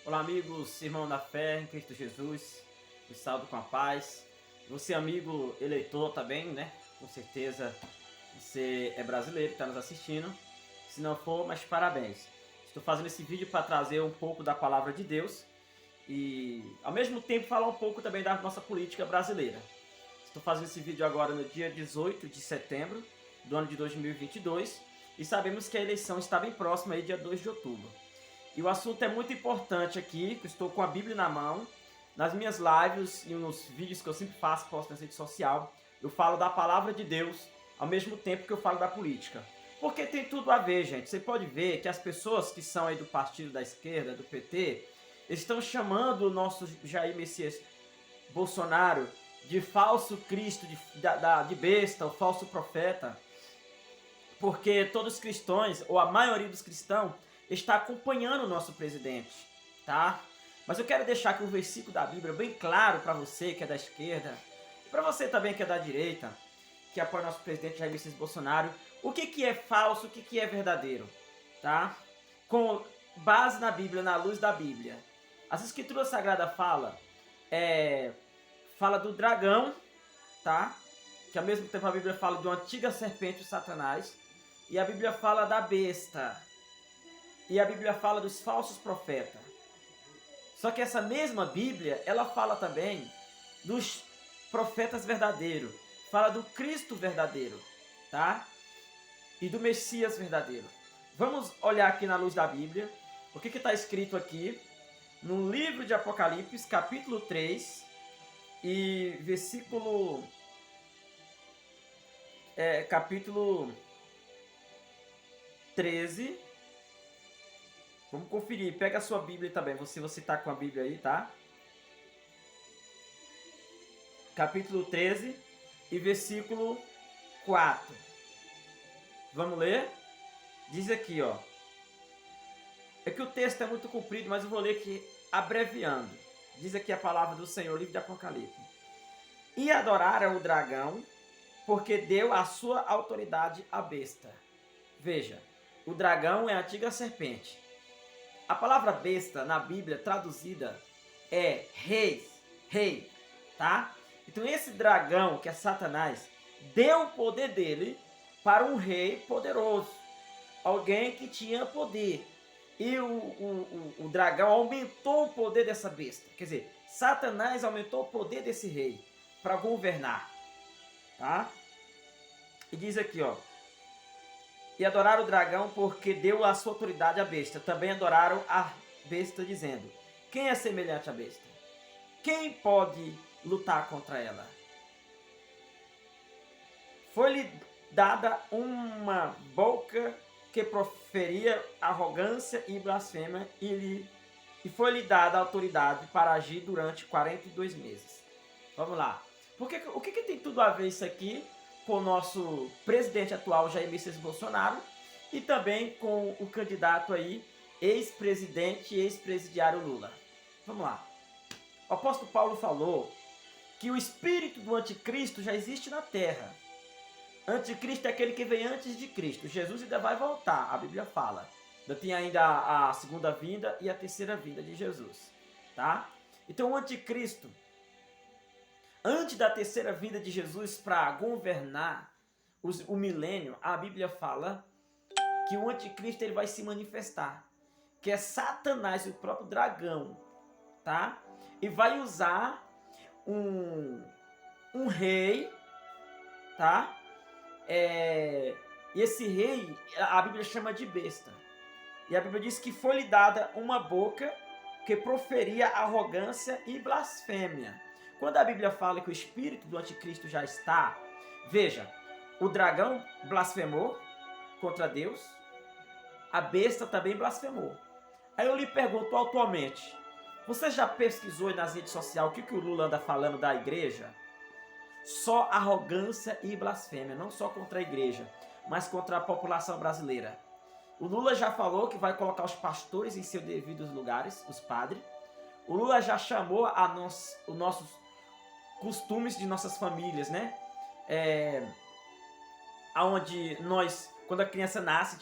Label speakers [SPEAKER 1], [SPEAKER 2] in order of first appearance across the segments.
[SPEAKER 1] Olá, amigos, irmão da fé em Cristo Jesus, me saúdo com a paz. Você, amigo eleitor, também, né? Com certeza você é brasileiro que está nos assistindo. Se não for, mas parabéns. Estou fazendo esse vídeo para trazer um pouco da palavra de Deus e, ao mesmo tempo, falar um pouco também da nossa política brasileira. Estou fazendo esse vídeo agora no dia 18 de setembro do ano de 2022 e sabemos que a eleição está bem próxima, aí, dia 2 de outubro. E o assunto é muito importante aqui, que eu estou com a Bíblia na mão. Nas minhas lives e nos vídeos que eu sempre faço, posto na rede social, eu falo da palavra de Deus, ao mesmo tempo que eu falo da política. Porque tem tudo a ver, gente. Você pode ver que as pessoas que são aí do partido da esquerda, do PT, estão chamando o nosso Jair Messias Bolsonaro de falso Cristo, de besta, o falso profeta. Porque todos os cristãos, ou a maioria dos cristãos, está acompanhando o nosso presidente, tá? Mas eu quero deixar aqui um versículo da Bíblia bem claro para você que é da esquerda, e para você também que é da direita, que apoia o nosso presidente Jair Messias Bolsonaro, o que é falso, o que é verdadeiro, tá? Com base na Bíblia, na luz da Bíblia. As Escrituras Sagradas fala do dragão, tá? Que ao mesmo tempo a Bíblia fala de uma antiga serpente, o Satanás, e a Bíblia fala da besta. E a Bíblia fala dos falsos profetas. Só que essa mesma Bíblia, ela fala também dos profetas verdadeiros. Fala do Cristo verdadeiro, tá? E do Messias verdadeiro. Vamos olhar aqui na luz da Bíblia. O que está escrito aqui no livro de Apocalipse, capítulo 3 e versículo... capítulo 13. Vamos conferir. Pega a sua Bíblia também. Você tá com a Bíblia aí, tá? Capítulo 13 e versículo 4. Vamos ler? Diz aqui, ó. É que o texto é muito comprido, mas eu vou ler aqui abreviando. Diz aqui a palavra do Senhor, livro de Apocalipse. E adoraram o dragão, porque deu a sua autoridade à besta. Veja, o dragão é a antiga serpente. A palavra besta na Bíblia traduzida é rei, tá? Então esse dragão, que é Satanás, deu o poder dele para um rei poderoso, alguém que tinha poder. E o dragão aumentou o poder dessa besta. Quer dizer, Satanás aumentou o poder desse rei para governar, tá? E diz aqui, ó. E adoraram o dragão porque deu a sua autoridade à besta. Também adoraram a besta dizendo: quem é semelhante à besta? Quem pode lutar contra ela? Foi-lhe dada uma boca que proferia arrogância e blasfêmia e foi-lhe dada autoridade para agir durante 42 meses. Vamos lá. O que tem tudo a ver isso aqui com o nosso presidente atual, Jair Messias Bolsonaro, e também com o candidato aí, ex-presidente e ex-presidiário Lula? Vamos lá. O apóstolo Paulo falou que o espírito do anticristo já existe na terra. Anticristo é aquele que vem antes de Cristo. Jesus ainda vai voltar, a Bíblia fala. Ainda tem ainda a segunda vinda e a terceira vinda de Jesus, tá? Então o anticristo, antes da terceira vinda de Jesus para governar o milênio, a Bíblia fala que o anticristo ele vai se manifestar, que é Satanás, o próprio dragão, tá? E vai usar um rei, tá? E esse rei, a Bíblia chama de besta. E a Bíblia diz que foi-lhe dada uma boca que proferia arrogância e blasfêmia. Quando a Bíblia fala que o espírito do anticristo já está, veja, o dragão blasfemou contra Deus, a besta também blasfemou. Aí eu lhe pergunto atualmente, você já pesquisou nas redes sociais o que o Lula anda falando da igreja? Só arrogância e blasfêmia, não só contra a igreja, mas contra a população brasileira. O Lula já falou que vai colocar os pastores em seus devidos lugares, os padres. O Lula já chamou os nossos costumes de nossas famílias, né? Onde nós, quando a criança nasce,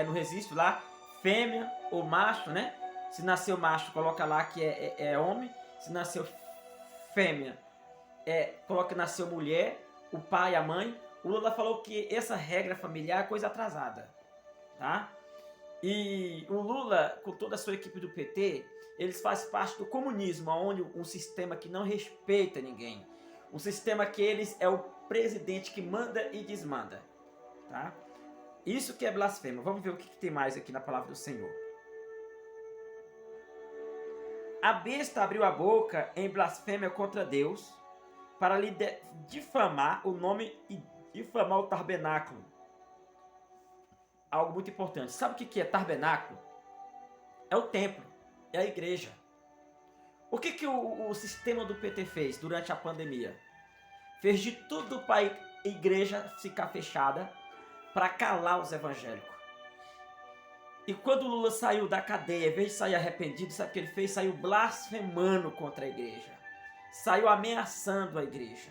[SPEAKER 1] no registro lá, fêmea ou macho, né? Se nasceu macho, coloca lá que é homem. Se nasceu fêmea, coloca que nasceu mulher, o pai, a mãe. O Lula falou que essa regra familiar é coisa atrasada, tá? E o Lula, com toda a sua equipe do PT, eles fazem parte do comunismo, onde um sistema que não respeita ninguém. Um sistema que eles é o presidente que manda e desmanda, tá? Isso que é blasfêmia. Vamos ver o que tem mais aqui na palavra do Senhor. A besta abriu a boca em blasfêmia contra Deus para lhe difamar o nome e difamar o tabernáculo. Algo muito importante. Sabe o que é tabernáculo? É o templo, é a igreja. O que o sistema do PT fez durante a pandemia? Fez de tudo para a igreja ficar fechada, para calar os evangélicos. E quando o Lula saiu da cadeia, em vez de sair arrependido, sabe o que ele fez? Saiu blasfemando contra a igreja. Saiu ameaçando a igreja.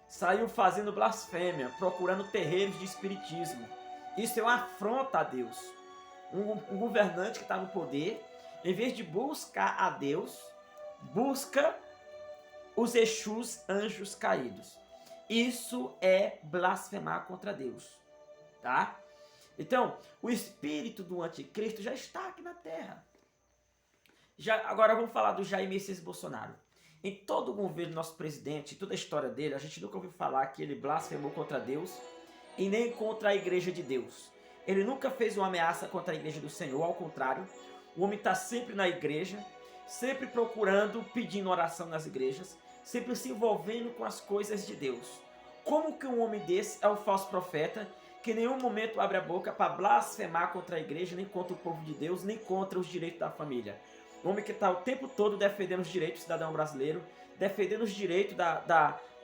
[SPEAKER 1] Saiu fazendo blasfêmia, procurando terreiros de espiritismo. Isso é uma afronta a Deus. Um governante que está no poder, em vez de buscar a Deus, busca os Exus, anjos caídos. Isso é blasfemar contra Deus, tá? Então, o espírito do anticristo já está aqui na terra. Agora vamos falar do Jair Messias Bolsonaro. Em todo o governo do nosso presidente, toda a história dele, a gente nunca ouviu falar que ele blasfemou contra Deus e nem contra a igreja de Deus. Ele nunca fez uma ameaça contra a igreja do Senhor, ao contrário, o homem está sempre na igreja, sempre procurando, pedindo oração nas igrejas, sempre se envolvendo com as coisas de Deus. Como que um homem desse é um falso profeta, que em nenhum momento abre a boca para blasfemar contra a igreja, nem contra o povo de Deus, nem contra os direitos da família? Um homem que está o tempo todo defendendo os direitos do cidadão brasileiro, defendendo os direitos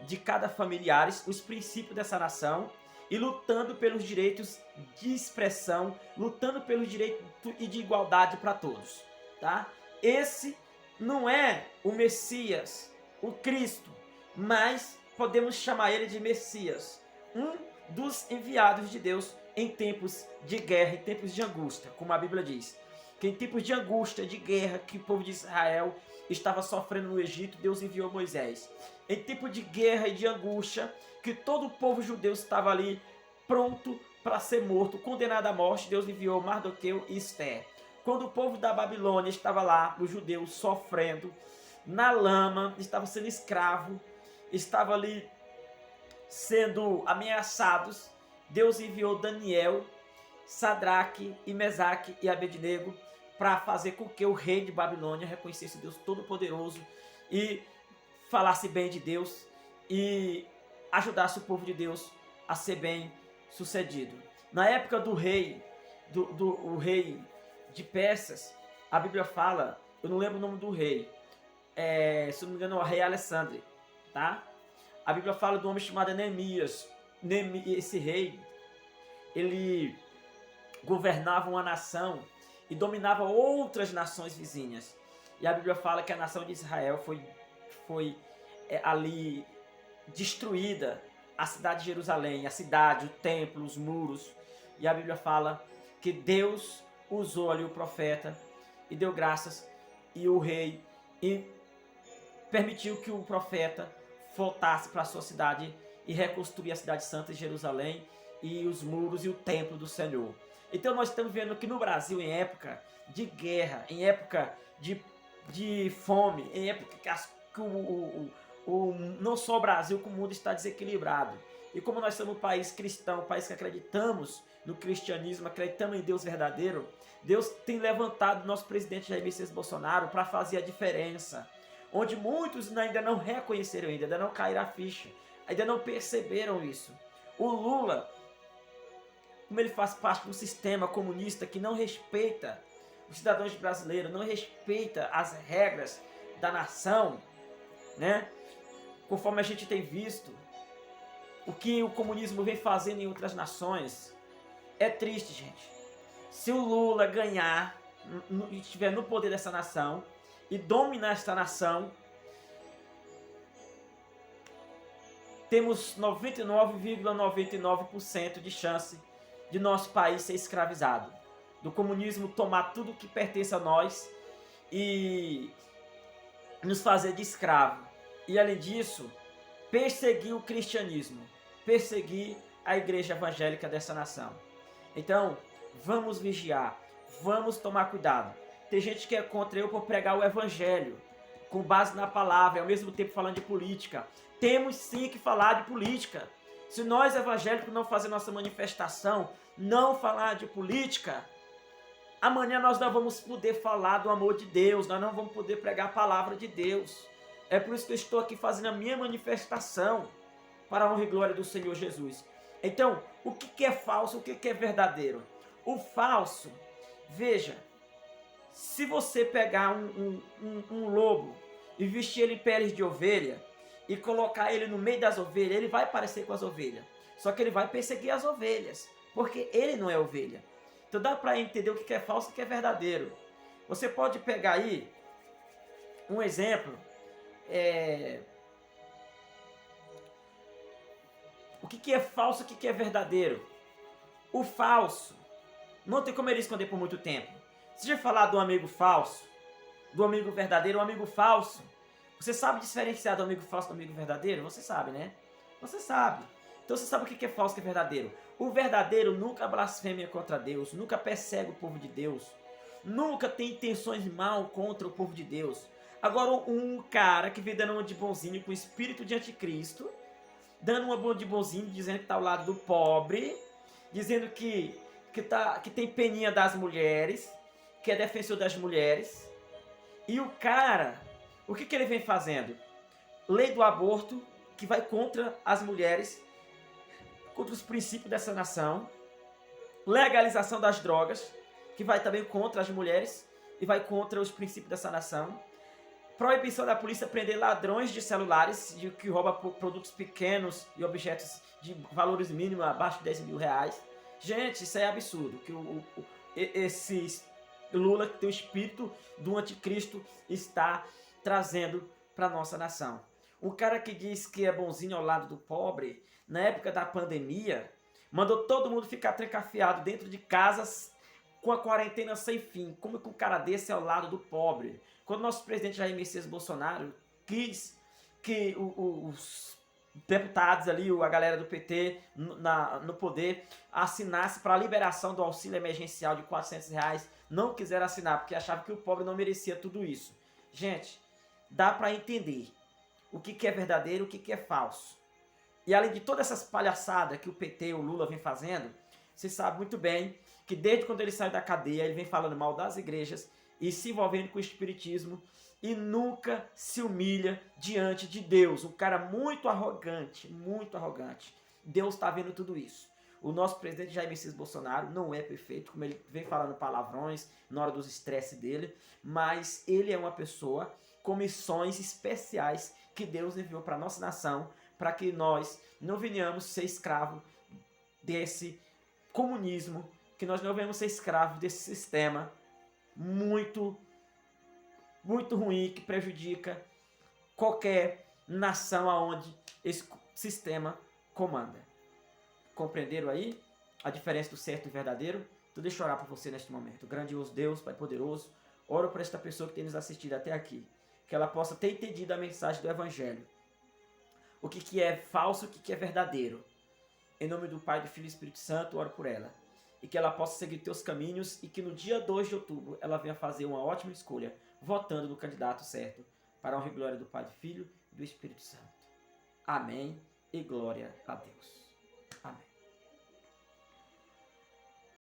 [SPEAKER 1] de cada familiar, os princípios dessa nação, e lutando pelos direitos de expressão, lutando pelos direitos e de igualdade para todos, tá? Esse não é o Messias, o Cristo, mas podemos chamar ele de Messias, um dos enviados de Deus em tempos de guerra, em tempos de angústia, como a Bíblia diz. Que em tempos de angústia, de guerra, que o povo de Israel estava sofrendo no Egito, Deus enviou Moisés. Em tempo de guerra e de angústia, que todo o povo judeu estava ali pronto para ser morto, condenado à morte, Deus enviou Mardoqueu e Esther. Quando o povo da Babilônia estava lá, os judeus sofrendo, na lama, estava sendo escravo, estava ali sendo ameaçados, Deus enviou Daniel, Sadraque e Mesaque e Abednego para fazer com que o rei de Babilônia reconhecesse Deus Todo-Poderoso e falasse bem de Deus e ajudasse o povo de Deus a ser bem sucedido. Na época do rei, o rei de Persas, a Bíblia fala, eu não lembro o nome do rei, se não me engano é o rei Alexandre, tá? A Bíblia fala do homem chamado Neemias. Esse rei, ele governava uma nação e dominava outras nações vizinhas. E a Bíblia fala que a nação de Israel foi ali destruída, a cidade de Jerusalém, a cidade, o templo, os muros. E a Bíblia fala que Deus usou ali o profeta e deu graças, e o rei e permitiu que o profeta voltasse para a sua cidade e reconstruir a cidade santa de Jerusalém e os muros e o templo do Senhor. Então nós estamos vendo que no Brasil, em época de guerra, em época de fome, em época que não só o Brasil, como o mundo está desequilibrado. E como nós somos um país cristão, um país que acreditamos no cristianismo, acreditamos em Deus verdadeiro, Deus tem levantado o nosso presidente Jair Messias Bolsonaro para fazer a diferença. Onde muitos ainda não reconheceram, ainda não caíram a ficha, ainda não perceberam isso. O Lula, como ele faz parte de um sistema comunista que não respeita os cidadãos brasileiros, não respeita as regras da nação, né? Conforme a gente tem visto, o que o comunismo vem fazendo em outras nações, é triste, gente. Se o Lula ganhar, estiver no poder dessa nação e dominar esta nação, temos 99,99% de chance de nosso país ser escravizado, do comunismo tomar tudo que pertence a nós e nos fazer de escravo. E além disso, perseguir o cristianismo, perseguir a igreja evangélica dessa nação. Então, vamos vigiar, vamos tomar cuidado. Tem gente que é contra eu por pregar o evangelho, com base na palavra, e ao mesmo tempo falando de política. Temos sim que falar de política. Se nós evangélicos não fazer nossa manifestação, não falar de política, amanhã nós não vamos poder falar do amor de Deus, nós não vamos poder pregar a palavra de Deus. É por isso que eu estou aqui fazendo a minha manifestação para a honra e glória do Senhor Jesus. Então, o que é falso, o que é verdadeiro? O falso, veja, se você pegar um lobo e vestir ele em peles de ovelha e colocar ele no meio das ovelhas, ele vai parecer com as ovelhas. Só que ele vai perseguir as ovelhas, porque ele não é ovelha. Então dá para entender o que é falso e o que é verdadeiro. Você pode pegar aí um exemplo. O que é falso e o que é verdadeiro? O falso não tem como ele esconder por muito tempo. Se já falar do amigo falso, do amigo verdadeiro, o amigo falso, você sabe diferenciar do amigo falso do amigo verdadeiro? Você sabe, né? Você sabe. Então você sabe o que é falso e o que é verdadeiro. O verdadeiro nunca blasfema contra Deus, nunca persegue o povo de Deus, nunca tem intenções mal contra o povo de Deus. Agora um cara que vem dando uma de bonzinho com o espírito de anticristo, dando uma de bonzinho, dizendo que está ao lado do pobre, dizendo que tem peninha das mulheres, que é defensor das mulheres. E o cara, o que ele vem fazendo? Lei do aborto, que vai contra as mulheres, contra os princípios dessa nação. Legalização das drogas, que vai também contra as mulheres e vai contra os princípios dessa nação. Proibição da polícia prender ladrões de celulares que roubam produtos pequenos e objetos de valores mínimos abaixo de 10 mil reais. Gente, isso é absurdo. Que esse Lula, que tem o espírito do anticristo, está trazendo para a nossa nação. Um cara que diz que é bonzinho ao lado do pobre, na época da pandemia, mandou todo mundo ficar trancafiado dentro de casas com a quarentena sem fim. Como que um cara desse é ao lado do pobre? Quando o nosso presidente Jair Messias Bolsonaro quis que os deputados ali, a galera do PT no poder, assinasse para a liberação do auxílio emergencial de R$400, não quiseram assinar porque achavam que o pobre não merecia tudo isso. Gente, dá para entender o que é verdadeiro e o que é falso. E além de todas essas palhaçadas que o PT e o Lula vem fazendo, você sabe muito bem que desde quando ele saiu da cadeia, ele vem falando mal das igrejas e se envolvendo com o espiritismo e nunca se humilha diante de Deus. Um cara muito arrogante, muito arrogante. Deus está vendo tudo isso. O nosso presidente Jair Messias Bolsonaro não é perfeito, como ele vem falando palavrões na hora dos estresses dele, mas ele é uma pessoa com missões especiais que Deus enviou para a nossa nação, para que nós não venhamos ser escravos desse comunismo, que nós não venhamos ser escravos desse sistema muito ruim, que prejudica qualquer nação aonde esse sistema comanda. Compreenderam aí a diferença do certo e verdadeiro? Então deixa eu orar por você neste momento. Grandioso Deus, Pai poderoso, oro por esta pessoa que tem nos assistido até aqui, que ela possa ter entendido a mensagem do Evangelho. O que é falso, o que é verdadeiro. Em nome do Pai, do Filho e do Espírito Santo, oro por ela. E que ela possa seguir teus caminhos e que no dia 2 de outubro ela venha fazer uma ótima escolha, votando no candidato certo, para a honra e glória do Pai, do Filho e do Espírito Santo. Amém e glória a Deus.